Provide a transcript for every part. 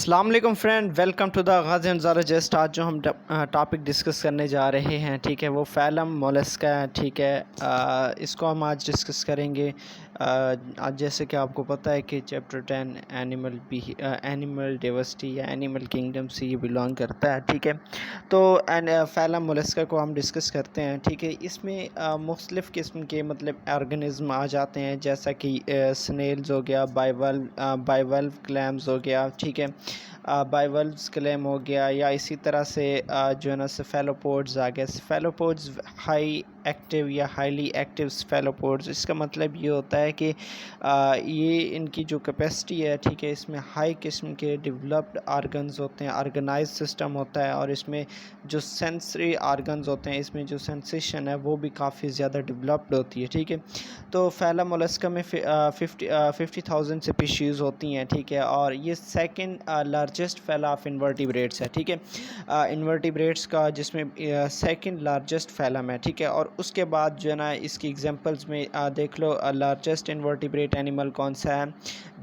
अस्सलाम वालेकुम friend, welcome to the Ghazi Anzar just. आज जो हम टॉपिक डिस्कस करने जा रहे हैं, ठीक है, वो फ़ैलम मोलस्का है, ठीक है। इसको हम आज डिस्कस करेंगे। आज जैसे कि आपको पता है कि चैप्टर 10 एनिमल डाइवर्सिटी या एनिमल किंगडम से ये बिलोंग करता है, ठीक है। तो फ़ैलम मोलस्का को हम डिस्कस करते हैं, ठीक है। इसमें मुख्तलिफ़ किस्म के मतलब ऑर्गेनिज़म आ जाते हैं, जैसा कि स्नेल्स हो गया, बाइवल्व क्लैम्स हो गया, ठीक है। बाइवल्व्स क्लेम हो गया, या इसी तरह से जो है ना सेफेलोपोड्स आ गए। सेफेलोपोड्स हाई एक्टिव या हाईली एक्टिव सेफेलोपोड्स, इसका मतलब ये होता है कि ये इनकी जो कैपेसिटी है, ठीक है, इसमें हाई किस्म के डेवलप्ड आर्गन्स होते हैं, ऑर्गेनाइज सिस्टम होता है, और इसमें जो सेंसरी आर्गन्स होते हैं, इसमें जो सेंसेशन है वो भी काफ़ी ज़्यादा डेवलप्ड होती है, ठीक है। तो फ़ैलम मोलस्का में 50,000 स्पीशीज़ होती हैं, ठीक है। और ये सेकंड लार्जेस्ट फैला ऑफ इन्वर्टिब्रेट्स है, ठीक है। इन्वर्टिब्रेट्स का जिसमें सेकंड लार्जेस्ट फैलम है, ठीक है। और उसके बाद जो है ना इसकी एग्जांपल्स में देख लो, लार्जेस्ट इन्वर्टिब्रेट एनिमल कौन सा है?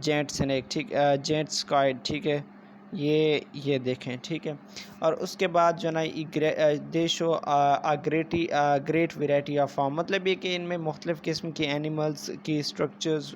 जेंट स्नेक, ठीक, जेंट स्क्वाइड, ठीक है। ये देखें, ठीक है। और उसके बाद जो है ना दे show great variety of form, मतलब ये कि इनमें मुख्तलिफ़ किस्म की एनिमल्स की स्ट्रक्चर्स,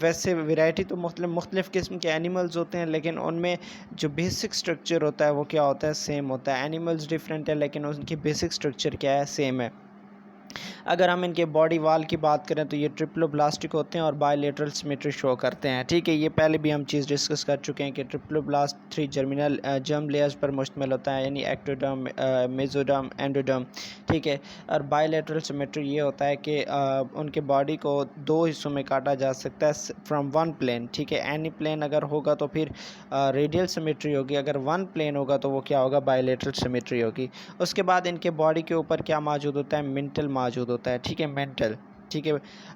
वैसे वैरायटी तो मुख्तलिफ़ किस्म के एनिमल्स होते हैं, लेकिन उनमें जो बेसिक स्ट्रक्चर होता है वो क्या होता है? सेम होता है। एनिमल्स डिफरेंट है, लेकिन उनकी बेसिक स्ट्रक्चर क्या है? सेम है। अगर हम इनके बॉडी वाल की बात करें तो ये ट्रिप्लोब्लास्टिक होते हैं और बायलेटरल सिमेट्री शो करते हैं, ठीक है। ये पहले भी हम चीज़ डिस्कस कर चुके हैं कि ट्रिप्लोब्लास्ट 3 जर्मिनल जर्म लेयर्स पर मुश्तमिल होता है, यानी एक्टोडर्म, मेसोडर्म, एंडोडर्म, ठीक है। और बायलेटरल सिमेट्री ये होता है कि उनके बॉडी को 2 हिस्सों में काटा जा सकता है फ्रॉम वन प्लेन, ठीक है। एनी प्लेन अगर होगा तो फिर रेडियल सिमेट्री होगी, अगर वन प्लेन होगा तो वो क्या होगा? बायलेटरल सिमेट्री होगी। उसके बाद इनके बॉडी के ऊपर क्या मौजूद होता है? मेंटल मौजूद होता है, ठीक है, मेंटल, ठीक है।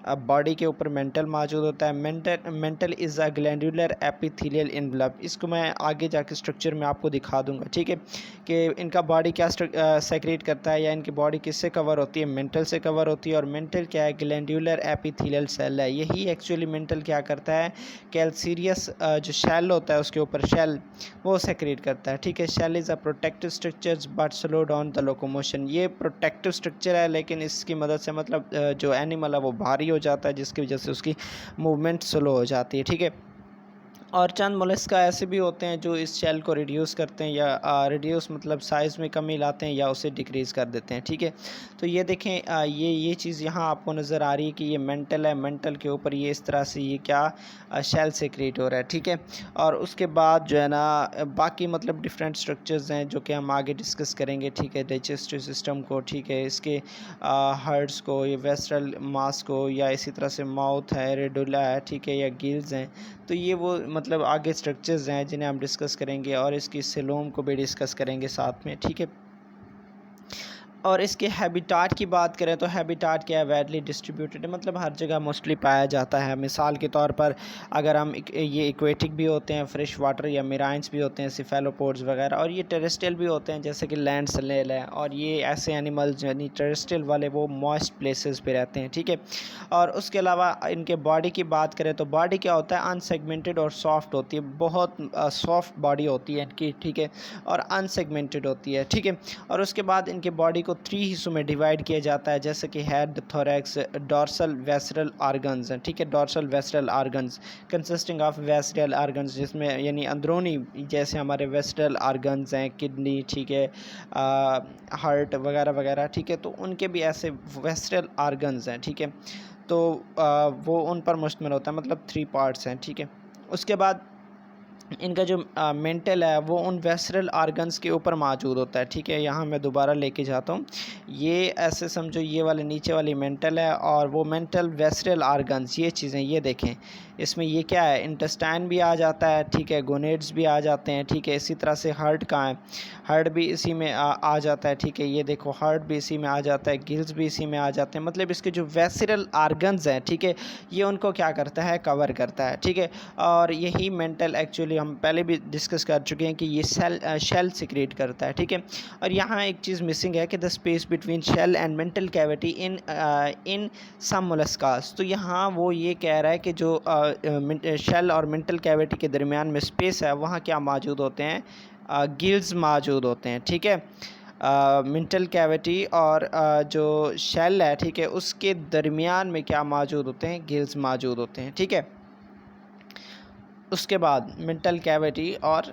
अब बॉडी के ऊपर मेंटल मौजूद होता है। Mental is a glandular epithelial envelope. इसको मैं आगे जाके स्ट्रक्चर में आपको दिखा दूंगा, ठीक है, कि इनका बॉडी क्या सेक्रेट करता है, या इनकी बॉडी किससे कवर होती है? मेंटल से कवर होती है। और मेंटल क्या है? ग्लैंडुलर एपिथेलियल सेल है। यही एक्चुअली मेंटल क्या करता है? कैल्सीरियस जो शेल होता है उसके ऊपर शेल, वो सेक्रेट करता है, ठीक है। Shell is a protective structure but slow down the locomotion. ये प्रोटेक्टिव स्ट्रक्चर है, लेकिन इसकी मदद से मतलब जो एनिमल है वो भारी हो जाता है, जिसकी वजह से उसकी मूवमेंट स्लो हो जाती है, ठीक है। और चंद मोलस्का ऐसे भी होते हैं जो इस शेल को रिड्यूस करते हैं, या रिड्यूस मतलब साइज़ में कमी लाते हैं, या उसे डिक्रीज़ कर देते हैं, ठीक है। तो ये देखें, ये चीज़ यहाँ आपको नज़र आ रही है कि ये मेंटल है, मेंटल के ऊपर ये इस तरह से ये क्या शेल से क्रिएट हो रहा है, ठीक है। और उसके बाद जो है ना बाकी मतलब डिफरेंट स्ट्रक्चर्स हैं जो कि हम आगे डिस्कस करेंगे, ठीक है। डाइजेस्टिव सिस्टम को, ठीक है, इसके हार्ट्स को, ये वेस्ट्रल मास को, या इसी तरह से माउथ है, रेडुला है, ठीक है, या गिल्स हैं। तो ये वो मतलब आगे स्ट्रक्चर्स हैं जिन्हें हम डिस्कस करेंगे, और इसकी सेलोम को भी डिस्कस करेंगे साथ में, ठीक है। और इसके हैबिटाट की बात करें तो हैबिटाट क्या है? वैडली डिस्ट्रीब्यूटेड है, मतलब हर जगह मोस्टली पाया जाता है। मिसाल के तौर पर अगर हम ये इक्वेटिक भी होते हैं, फ्रेश वाटर या मिराइंस भी होते हैं, सिफेलोपोड्स वगैरह, और ये टेरेस्ट्रियल भी होते हैं जैसे कि लैंड स्नेल है। और ये ऐसे एनिमल्स यानी टेरेस्ट्रियल वाले वो मॉइस्ट प्लेसेस पे रहते हैं, ठीक है। और उसके अलावा इनके बॉडी की बात करें तो बॉडी क्या होता है? अनसेगमेंटेड और सॉफ्ट होती है, बहुत सॉफ्ट बॉडी होती है इनकी, ठीक है, और अनसेगमेंटेड होती है, ठीक है। और उसके बाद इनके बॉडी को 3 हिस्सों में डिवाइड किया जाता है, जैसे कि head, thorax, dorsal ventral organs, ठीक है। Dorsal ventral organs consisting of ventral organs, जिसमें यानी अंदरूनी जैसे हमारे वेस्ट्रल ऑर्गन्स हैं, किडनी, ठीक है, हार्ट वगैरह वगैरह, ठीक है। तो उनके भी ऐसे वेस्ट्रल ऑर्गन्स हैं, ठीक है। तो वो उन पर मुश्तमिल होता है, मतलब 3 पार्ट्स हैं, ठीक है। उसके बाद इनका जो मेंटल है वो उन वेस्ट्रल ऑर्गन्स के ऊपर मौजूद होता है, ठीक है। यहाँ मैं दोबारा लेके जाता हूँ। ये ऐसे समझो, ये वाले नीचे वाली मेंटल है, और वो मेंटल वेस्ट्रल ऑर्गन्स, ये चीज़ें ये देखें, इसमें ये क्या है? इंटेस्टाइन भी आ जाता है, ठीक है, गोनेड्स भी आ जाते हैं, ठीक है। इसी तरह से हार्ट कहाँ है? हार्ट भी इसी में आ जाता है, ठीक है। ये देखो, हार्ट भी इसी में आ जाता है, गिल्स भी इसी में आ जाते हैं, मतलब इसके जो वेस्ट्रल ऑर्गन्स हैं, ठीक है, ये उनको क्या करता है? कवर करता है, ठीक है। और यही मेंटल एक्चुअली हम पहले भी डिस्कस कर चुके हैं कि ये शेल सिक्रेट करता है, ठीक है। और यहाँ एक चीज़ मिसिंग है कि the space between shell and mantle cavity in some molluscs. तो यहाँ वो ये कह रहा है कि जो शेल और मेंटल कैविटी के दरमियान में स्पेस है वहाँ क्या मौजूद होते हैं, गिल्स मौजूद होते हैं, ठीक है। मेंटल कैविटी और जो शेल है, ठीक है, उसके दरमियान में क्या मौजूद होते हैं, गिल्स मौजूद होते हैं, ठीक है। उसके बाद मेंटल कैविटी और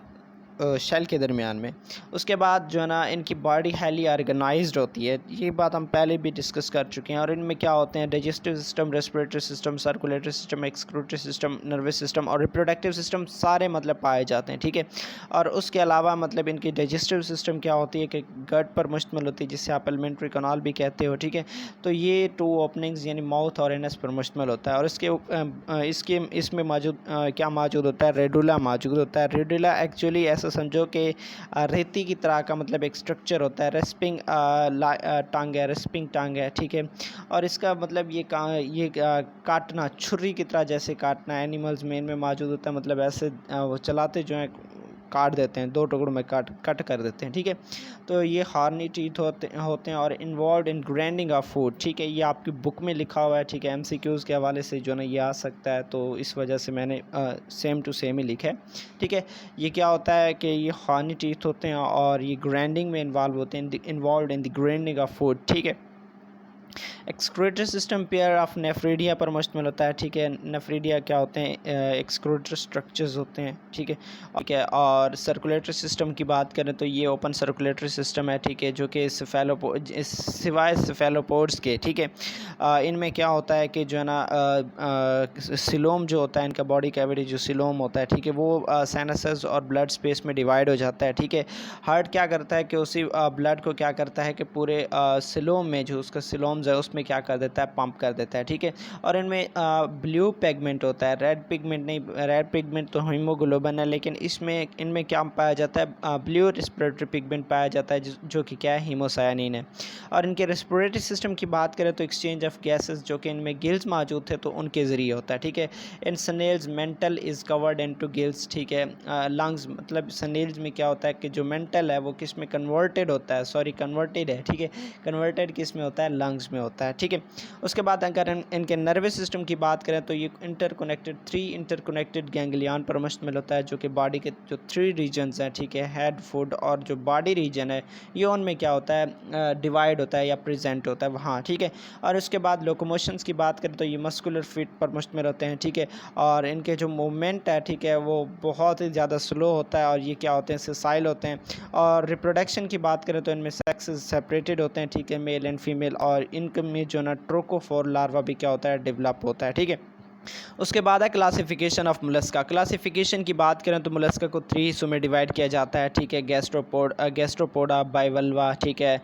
शेल के दरमियान में, उसके बाद जो है ना इनकी बॉडी हाईली ऑर्गेनाइज्ड होती है। ये बात हम पहले भी डिस्कस कर चुके हैं। और इनमें क्या होते हैं, digestive system, respiratory system, circulatory system, excretory system, nervous system और रिप्रोडक्टिव सिस्टम सारे मतलब पाए जाते हैं, ठीक है। और उसके अलावा मतलब इनकी डाइजेस्टिव सिस्टम क्या होती है कि गट पर मुश्तमिल होती है, जिसे आप एलिमेंट्री कैनाल भी कहते हो, ठीक है। तो ये 2 ओपनिंग्स यानी माउथ और एनस पर मुश्तमिल होता है। और इसमें मौजूद क्या मौजूद होता है, रेडुला मौजूद होता है। रेडुला एक्चुअली ऐसा समझो कि रेती की तरह का मतलब एक स्ट्रक्चर होता है। रेस्पिंग टांग है, रेस्पिंग टांग है, ठीक है। और इसका मतलब ये काटना, छुरी की तरह जैसे काटना एनिमल्स में इनमें मौजूद होता है। मतलब ऐसे वो चलाते जो हैं काट देते हैं, 2 टुकड़ों में कट कर देते हैं, ठीक है। तो ये हार्नी टीथ होते हैं और involve in grinding of food, ठीक है। ये आपकी बुक में लिखा हुआ है, ठीक है। MCQs के हवाले से जो ना ये आ सकता है, तो इस वजह से मैंने सेम टू सेम ही लिखा है, ठीक है। ये क्या होता है कि ये हार्नी टीथ होते हैं और ये ग्राइंडिंग में इन्वॉल्व होते हैं, involve in the grinding of food, ठीक है। Excretory system pair of nephridia पर मुश्तमिल होता है, ठीक है। नेफ्रीडिया क्या होते हैं, एक्सक्रीटरी स्ट्रक्चर्स होते हैं, ठीक है, ठीक है। और सर्कुलेटरी सिस्टम की बात करें तो ये ओपन सर्कुलेटरी सिस्टम है, ठीक है, जो कि सिवाय सेफेलोपोड्स के, ठीक है। इनमें क्या होता है कि जो है ना सिलोम जो होता है इनका बॉडी कैविटी जो सिलोम होता है, ठीक है, वो साइनसेस और ब्लड स्पेस में डिवाइड हो जाता है, ठीक है। हार्ट क्या करता है कि उसी ब्लड को क्या करता है कि पूरे सिलोम में जो उसका सिलोम है उसमें क्या कर देता है, पंप कर देता है, ठीक है। और इनमें ब्लू पिगमेंट होता है, रेड पिगमेंट नहीं। रेड पिगमेंट तो हीमोग्लोबिन है, लेकिन इनमें क्या पाया जाता है, ब्लू रेस्पिरेटरी पिगमेंट पाया जाता है, जो कि क्या है, हीमोसायानिन है। और इनके रेस्पिरेटरी सिस्टम की बात करें तो एक्सचेंज ऑफ गैसेस जो कि इनमें गिल्स मौजूद थे तो उनके ज़रिए होता है, ठीक है। In snails mantle is covered into gills, ठीक है। लंग्स मतलब स्नेल्स में क्या होता है कि जो मेंटल है वो किस में कन्वर्टेड होता है, कन्वर्टेड है, ठीक है। कन्वर्टेड किस में होता है, लंग्स में होता है, ठीक है। उसके बाद अगर इनके नर्वस सिस्टम की बात करें तो ये थ्री इंटरकनेक्टेड गैंग्लियन पर मुश्तमिल होता है, जो कि बॉडी के जो 3 रीजन्स हैं, ठीक है, हेड, फुट और जो बॉडी रीजन है ये उनमें क्या होता है, डिवाइड होता है या प्रेजेंट होता है वहाँ, ठीक है। और उसके बाद लोकोमोशंस की बात करें तो ये मस्कुलर फीट पर मुश्तमिल होते हैं, ठीक है। और इनके जो मूवमेंट है, ठीक है, वो बहुत ही ज़्यादा स्लो होता है और ये क्या होते हैं, सेसाइल होते हैं। और रिप्रोडक्शन की बात करें तो इनमें सेक्सेस सेपरेटेड होते हैं, ठीक है, मेल एंड फीमेल। और इनमें जो ना ट्रोकोफोर लार्वा भी क्या होता है, डेवलप होता है, ठीक है। उसके बाद है क्लासिफिकेशन ऑफ मोलस्का। क्लासिफिकेशन की बात करें तो मोलस्का को 3 हिस्सों में डिवाइड किया जाता है, ठीक है। गैस्ट्रोपोडा, बाइवल्वा, ठीक है,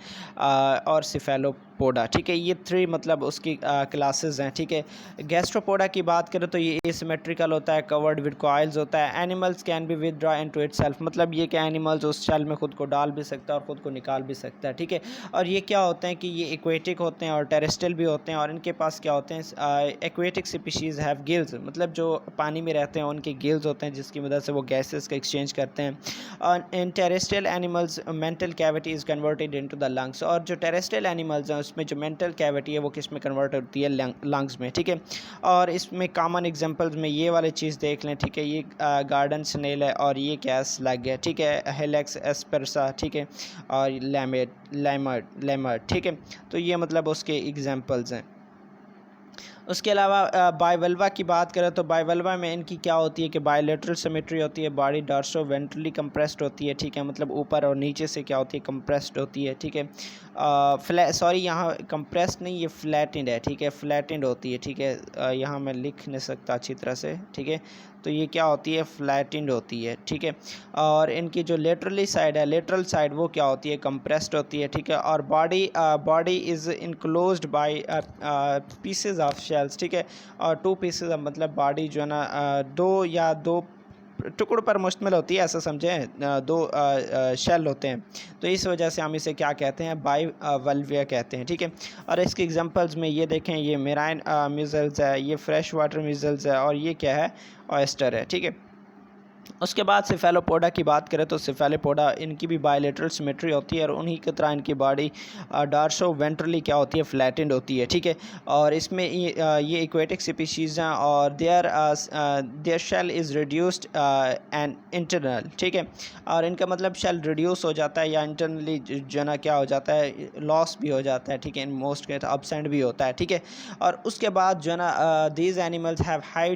और सिफेलोपोडा, ठीक है। ये 3 मतलब उसकी क्लासेस हैं, ठीक है। गैस्ट्रोपोडा की बात करें तो ये एसिमेट्रिकल होता है, कवर्ड विद कॉइल्स होता है। Animals can be withdraw into itself, मतलब ये कि एनिमल्स उस शेल में खुद को डाल भी सकता है और ख़ुद को निकाल भी सकता है, ठीक है। और ये क्या होते हैं कि ये एक्वेटिक होते हैं और टेरेस्ट्रियल भी होते हैं। और इनके पास क्या होते हैं, एक्वेटिक स्पीशीज़ हैव गिल्स, मतलब जो पानी में रहते हैं उनके गिल्स होते हैं जिसकी मदद से वो गैसेस का एक्सचेंज करते हैं। और in terrestrial animals mantle cavity is converted into the lungs, और जो टेरेस्ट्रियल एनिमल्स हैं उसमें जो मेंटल कैविटी है वो किस में कन्वर्ट होती है, लंग्स में, ठीक है। और इसमें कॉमन एग्जांपल्स में ये वाली चीज़ देख लें, ठीक है। ये गार्डन स्नेल है और ये क्या स्लग है, ठीक है, हेलेक्स एस्पर्सा, ठीक है, और लेमर्ड, ठीक है। तो ये मतलब उसके एग्जांपल्स हैं। उसके अलावा बाइवल्वा की बात करें तो बाइवल्वा में इनकी क्या होती है कि बायलैटरल सिमेट्री होती है, बॉडी डॉर्सो वेंट्रली कंप्रेस्ड होती है, ठीक है, मतलब ऊपर और नीचे से क्या होती है, कंप्रेस्ड होती है, ठीक है। यहाँ कंप्रेस्ड नहीं, ये फ्लैटेंड है, ठीक है, फ्लैटेंड होती है, ठीक है। यहाँ मैं लिख नहीं सकता अच्छी तरह से, ठीक है। तो ये क्या होती है, फ्लैटेंड होती है, ठीक है। और इनकी जो लेटरली साइड है, लेटरल साइड वो क्या होती है, कंप्रेस्ड होती है, ठीक है। और body is enclosed bye pieces of shells, ठीक है। और 2 पीसेज मतलब बॉडी जो है ना 2 टुकड़ों पर मुश्तमिल होती है, ऐसा समझें, 2 शेल होते हैं। तो इस वजह से हम इसे क्या कहते हैं, बाइवल्विया कहते हैं, ठीक है। और इसके एग्जांपल्स में ये देखें, ये मेराइन म्यूजल्स है, ये फ्रेश वाटर म्यूजल्स है और ये क्या है, ऑयस्टर है, ठीक है। उसके बाद सिफेलोपोडा की बात करें तो सिफेलोपोडा इनकी भी बायलेटरल सिमेट्री होती है और उन्हीं की तरह इनकी बॉडी डार्सो वेंट्रली क्या होती है, फ्लैटेंड होती है, ठीक है। और इसमें ये इक्वेटिक स्पीशीज़ हैं और their shell is reduced and internal, ठीक है। और इनका मतलब शेल रिड्यूस हो जाता है या इंटरनली जो ना क्या हो जाता है, लॉस भी हो जाता है, ठीक है। इन मोस्ट केस अपसेंट भी होता है, ठीक है। और उसके बाद जो ना these animals have highly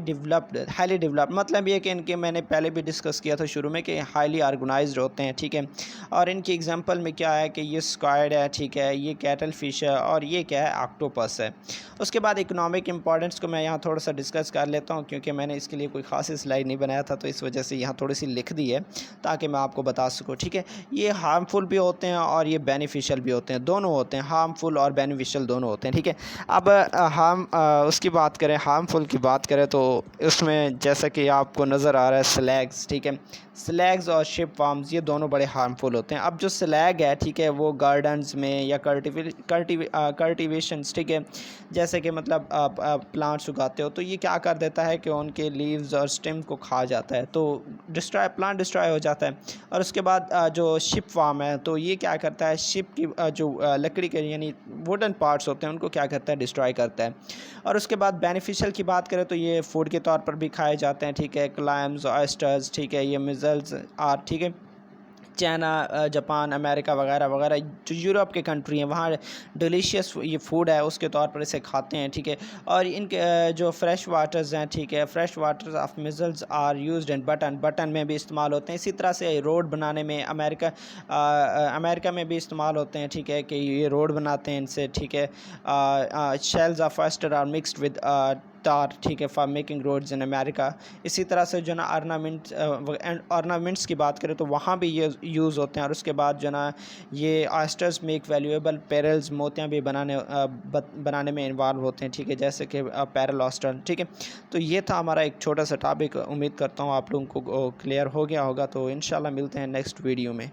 developed, मतलब ये कि इनके मैंने पहले भी डिस्कस किया था शुरू में कि हाईली ऑर्गेनाइज्ड होते हैं, ठीक है। और इनकी एग्जांपल में क्या है कि ये स्क्वायड है, ठीक है, ये कैटल फिश है और ये क्या है, ऑक्टोपस है। उसके बाद इकोनॉमिक इंपॉर्टेंस को मैं यहाँ थोड़ा सा डिस्कस कर लेता हूँ क्योंकि मैंने इसके लिए कोई ख़ास स्लाइड नहीं बनाया था, तो इस वजह से यहाँ थोड़ी सी लिख दी है ताकि मैं आपको बता सकूँ, ठीक है। ये हार्मफुल भी होते हैं और ये बेनिफिशियल भी होते हैं, दोनों होते हैं, हार्मफुल और बेनिफिशियल दोनों होते हैं, ठीक है। अब उसकी बात करें, हार्मफुल की बात करें तो उसमें जैसा कि आपको नज़र आ रहा है स्लैग्स, ठीक है। स्लैग्स और शिप फार्म्स ये दोनों बड़े हार्मफुल होते हैं। अब जो स्लैग है, ठीक है, वो गार्डन्स में या कल्टिवेशंस, ठीक है, जैसे कि मतलब आप प्लांट्स उगाते हो तो ये क्या कर देता है कि उनके लीव्स और स्टेम को खा जाता है, तो प्लांट डिस्ट्रॉय हो जाता है। और उसके बाद जो शिप फार्म है तो ये क्या करता है, शिप की जो लकड़ी के यानी वुडन पार्ट्स होते हैं उनको क्या करता है, डिस्ट्रॉय करता है। और उसके बाद बेनिफिशियल की बात करें तो ये फूड के तौर पर भी खाए जाते हैं, ठीक है। क्लैम्स, ऑयस्टर्स, ठीक है, ये मिजल्स आर, ठीक है। चाइना, जापान, अमेरिका वगैरह वगैरह जो यूरोप के कंट्री हैं वहाँ डिलीशियस ये फूड है उसके तौर पर इसे खाते हैं, ठीक है। और इनके जो फ्रेश वाटर्स हैं, ठीक है, fresh waters of mussels are used in button में भी इस्तेमाल होते हैं। इसी तरह से रोड बनाने में अमेरिका में भी इस्तेमाल होते हैं, ठीक है, कि ये रोड बनाते हैं इनसे, ठीक है। Shells of oyster are mixed with tar, ठीक है, for making roads in America. इसी तरह से जो ना ऑर्नामेंट्स की बात करें तो वहाँ भी ये यूज़ होते हैं। और उसके बाद जो ना ये ऑयस्टर्स मेक वैल्यूएबल पेरल्स, मोतियाँ भी बनाने में इन्वॉल्व होते हैं, ठीक है, जैसे कि पैरल ऑयस्टर, ठीक है। तो ये था हमारा एक छोटा सा टॉपिक, उम्मीद करता हूँ आप लोगों को क्लियर हो गया होगा। तो इंशाल्लाह मिलते हैं नेक्स्ट वीडियो में।